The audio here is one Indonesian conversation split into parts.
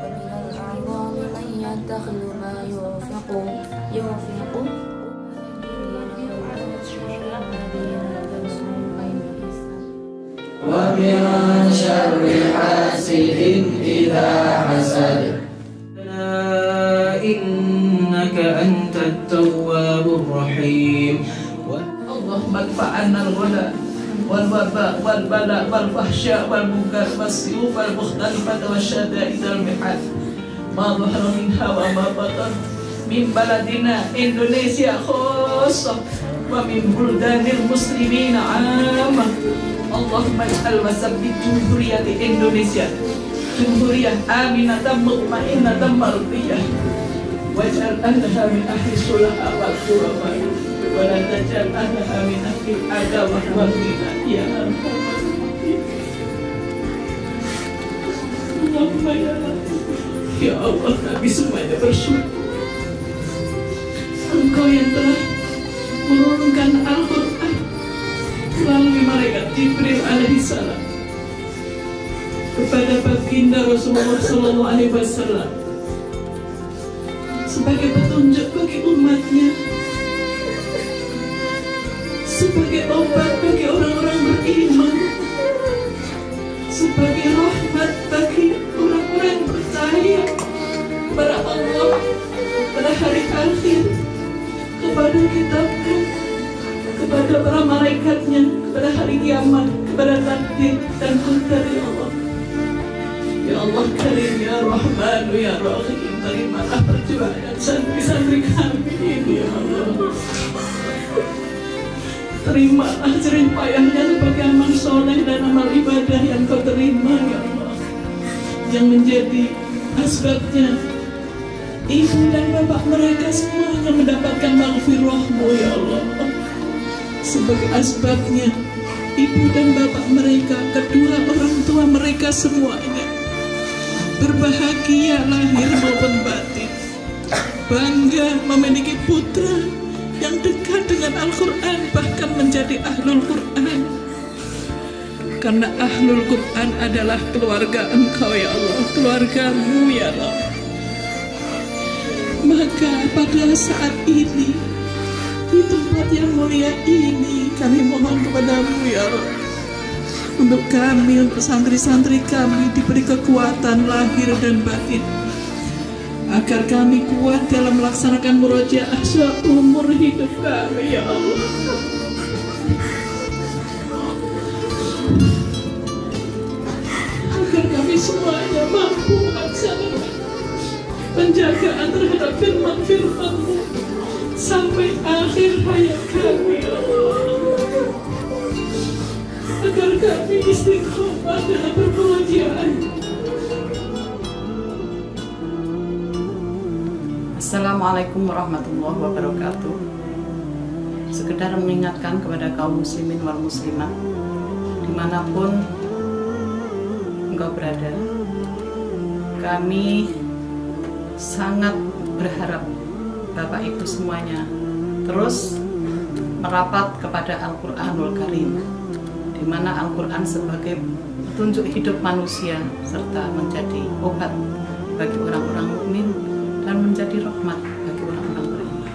ومن الأعظام من يتخذ ما ينفق ومن شر حاسد إذا حسد إنك أنت التواب الرحيم اللهم ادفع عنا الغلا والوباء والبلاء والفحشاء والمنكر والسيوف المختلفة والشدائد المحال ما ظهر منها وما بطن من بلدنا إندونيسيا خاصة ومن بلدان المسلمين عامة. اللهم اجعل وثبت جمهورية إندونيسيا جمهورية آمنة مطمئنة مرضية، واجعل أهلها من أهل الصلح والقرباء، ولا تجعل أهلها من أهل العداوة والغنى يا أرحم الراحمين. اللهم ya Allah, kami semuanya bersyukur Engkau yang telah menurunkan Al-Quran melalui malaikat Jibril alaihissalam kepada baginda Rasulullah Sallallahu Alaihi Wasallam sebagai petunjuk bagi umatnya, sebagai obat bagi orang-orang beriman, sebagai rahmat bagi orang-orang yang percaya kepada Allah, pada hari akhir, kepada kitabnya, kepada para malaikatnya, kepada hari kiamat, kepada takdir dan qadar ya Allah. Ya Allah Karim, ya Rahman, ya Rahim, terimalah perjuangan santri-santri kami ini ya Allah. Terimalah jerih payahnya sebagai amal soleh dan amal ibadah yang Kau terima ya Allah, yang menjadi asbabnya ibu dan bapak mereka semuanya mendapatkan maghfirah-Mu ya Allah. Sebagai asbabnya ibu dan bapak mereka, kedua orang tua mereka semuanya berbahagia lahir maupun batin, bangga memiliki putra yang dekat dengan Al-Quran, bahkan menjadi Ahlul Quran. Karena Ahlul Quran adalah keluarga Engkau ya Allah, keluarga-Mu ya Allah. Maka pada saat ini, di tempat yang mulia ini, kami mohon kepada-Mu ya Allah, untuk kami, untuk santri-santri kami diberi kekuatan lahir dan batin, agar kami kuat dalam melaksanakan murojaah seumur hidup kami ya Allah. Agar kami semuanya mampu melaksanakan penjagaan terhadap firman-firman-Mu sampai akhir hayat kami ya Allah. Agar kami istiqomah dalam bermurojaah. Assalamualaikum warahmatullahi wabarakatuh. Sekedar mengingatkan kepada kaum muslimin wal muslimat dimanapun engkau berada, kami sangat berharap Bapak Ibu semuanya terus merapat kepada Al-Quranul Karim, di mana Al-Quran sebagai petunjuk hidup manusia serta menjadi obat bagi orang-orang mukmin dan menjadi rahmat bagi orang-orang beriman.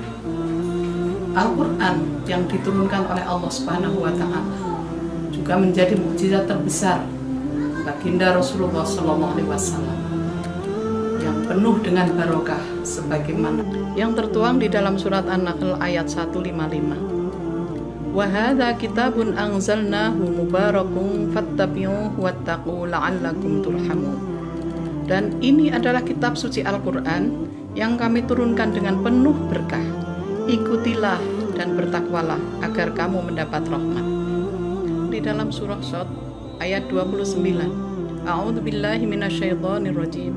Al-Quran yang diturunkan oleh Allah Subhanahu wa Ta'ala juga menjadi mukjizat terbesar baginda Rasulullah Sallallahu Alaihi Wasallam yang penuh dengan barokah sebagaimana yang tertuang di dalam surat An-Nahl ayat 155. Wa hadza kitabun anzalnahu mubarakun fattabi'uhu wattaqu la'allakum turhamun. Dan ini adalah kitab suci Al-Quran yang kami turunkan dengan penuh berkah. Ikutilah dan bertakwalah agar kamu mendapat rahmat. Di dalam surah Shad ayat 29. A'udzubillahi minasyaitonirrajim.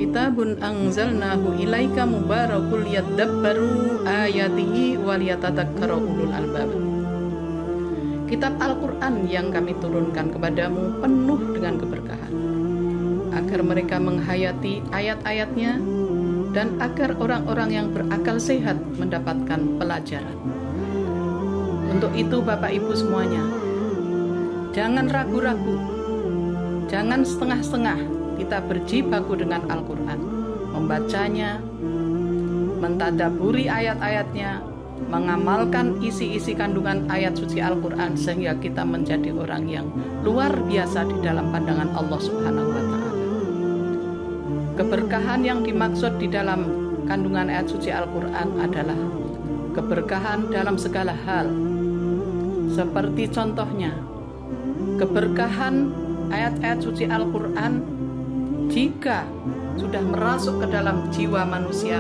Kitabun anzalnahu ilaika mubarakul yadabbaru ayatihi waliyatadzakkara ulul albab. Kitab Al-Quran yang kami turunkan kepadamu penuh dengan keberkahan, agar mereka menghayati ayat-ayatnya dan agar orang-orang yang berakal sehat mendapatkan pelajaran. Untuk itu Bapak Ibu semuanya, jangan ragu-ragu, jangan setengah-setengah kita berjibaku dengan Al-Quran, membacanya, mentadaburi ayat-ayatnya, mengamalkan isi-isi kandungan ayat suci Al-Quran, sehingga kita menjadi orang yang luar biasa di dalam pandangan Allah Subhanahu wa Ta'ala. Keberkahan yang dimaksud di dalam kandungan ayat suci Al-Quran adalah keberkahan dalam segala hal. Seperti contohnya, keberkahan ayat-ayat suci Al-Quran jika sudah merasuk ke dalam jiwa manusia,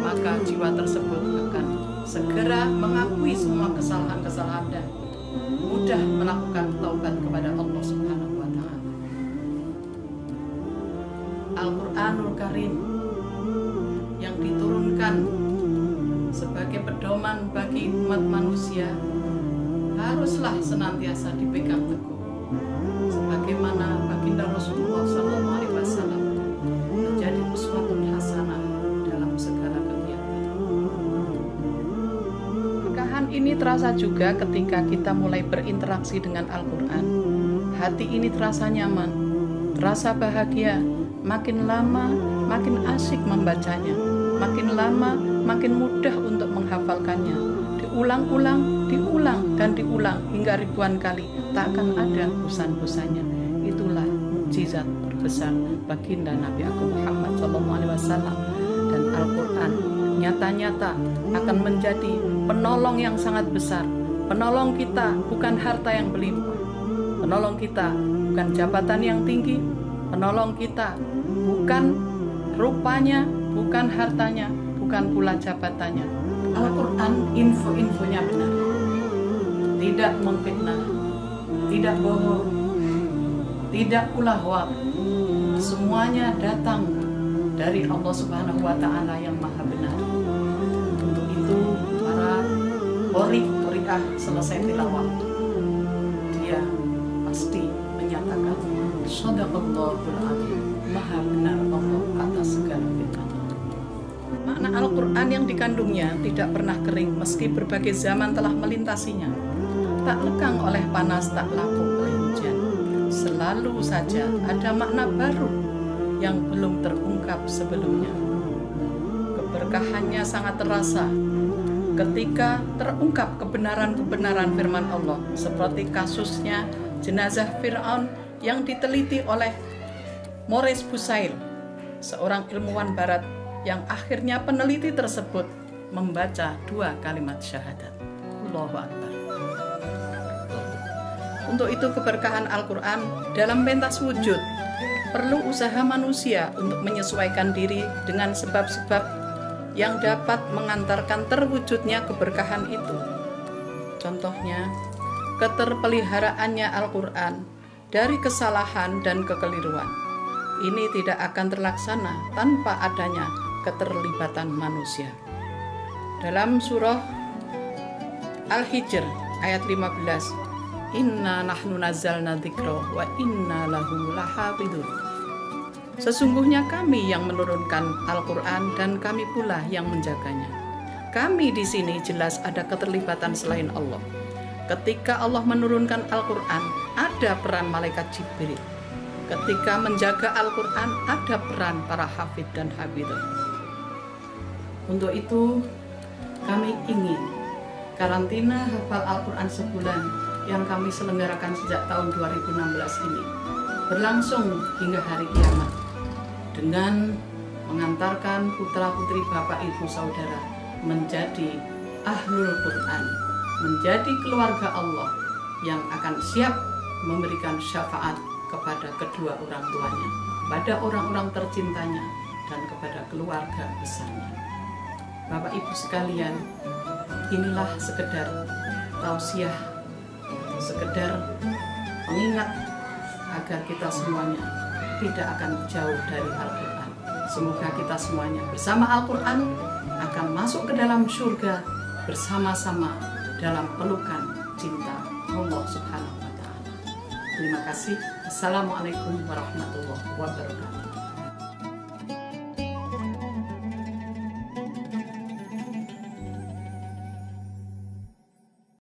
maka jiwa tersebut akan segera mengakui semua kesalahan-kesalahan dan mudah melakukan taubat kepada Allah Subhanahu wa Ta'ala. Al-Qur'anul Karim yang diturunkan sebagai pedoman bagi umat manusia haruslah senantiasa dipegang teguh, sebagaimana baginda Rasulullah SAW menjadi uswatun hasanah dalam segala kegiatan. Keberkahan ini terasa juga ketika kita mulai berinteraksi dengan Al-Quran. Hati ini terasa nyaman, terasa bahagia, makin lama makin asyik membacanya, makin lama makin mudah untuk menghafalkannya. Diulang-ulang, diulang dan diulang hingga ribuan kali, tak akan ada bosan-bosannya. Itulah mukjizat terbesar baginda Nabi Agung Muhammad SAW. Dan Al-Quran nyata-nyata akan menjadi penolong yang sangat besar. Penolong kita bukan harta yang berlimpah, penolong kita bukan jabatan yang tinggi, penolong kita bukan rupanya, bukan hartanya, bukan pula jabatannya. Al-Quran info-infonya benar, tidak memfitnah, tidak bohong, tidak pula hoax. Semuanya datang dari Allah Subhanahu wa Ta'ala yang maha benar. Untuk itu para qori'ah selesai tilawah, dia pasti menyatakan shadaqallahul adzim, maha benar Allah atas segala firman. Makna Al-Quran yang dikandungnya tidak pernah kering meski berbagai zaman telah melintasinya. Tak lekang oleh panas, tak lapuk oleh hujan. Selalu saja ada makna baru yang belum terungkap sebelumnya. Keberkahannya sangat terasa ketika terungkap kebenaran-kebenaran firman Allah, seperti kasusnya jenazah Fir'aun yang diteliti oleh Maurice Bucaille, seorang ilmuwan barat yang akhirnya peneliti tersebut membaca 2 kalimat syahadat. Allahu Akbar. Untuk itu keberkahan Al-Quran dalam pentas wujud perlu usaha manusia untuk menyesuaikan diri dengan sebab-sebab yang dapat mengantarkan terwujudnya keberkahan itu. Contohnya, keterpeliharaannya Al-Quran dari kesalahan dan kekeliruan. Ini tidak akan terlaksana tanpa adanya keterlibatan manusia. Dalam surah Al-Hijr ayat 15, Inna nahnu nazzalna dzikra wa inna lahu lahafidun. Sesungguhnya kami yang menurunkan Al-Quran dan kami pula yang menjaganya. Kami di sini jelas ada keterlibatan selain Allah. Ketika Allah menurunkan Al-Quran, ada peran malaikat Jibril. Ketika menjaga Al-Quran, ada peran para hafid dan hafidhah. Untuk itu, kami ingin karantina hafal Al-Quran sebulan yang kami selenggarakan sejak tahun 2016 ini berlangsung hingga hari kiamat, dengan mengantarkan putra-putri Bapak Ibu Saudara menjadi Ahlul Quran, menjadi keluarga Allah yang akan siap memberikan syafaat kepada kedua orang tuanya, kepada orang-orang tercintanya, dan kepada keluarga besarnya. Bapak Ibu sekalian, inilah sekedar tausiah, sekedar pengingat agar kita semuanya tidak akan jauh dari Al-Quran. Semoga kita semuanya bersama Al-Quran akan masuk ke dalam surga bersama-sama dalam pelukan cinta Allah Subhanahu wa Ta'ala. Terima kasih. Assalamualaikum warahmatullahi wabarakatuh.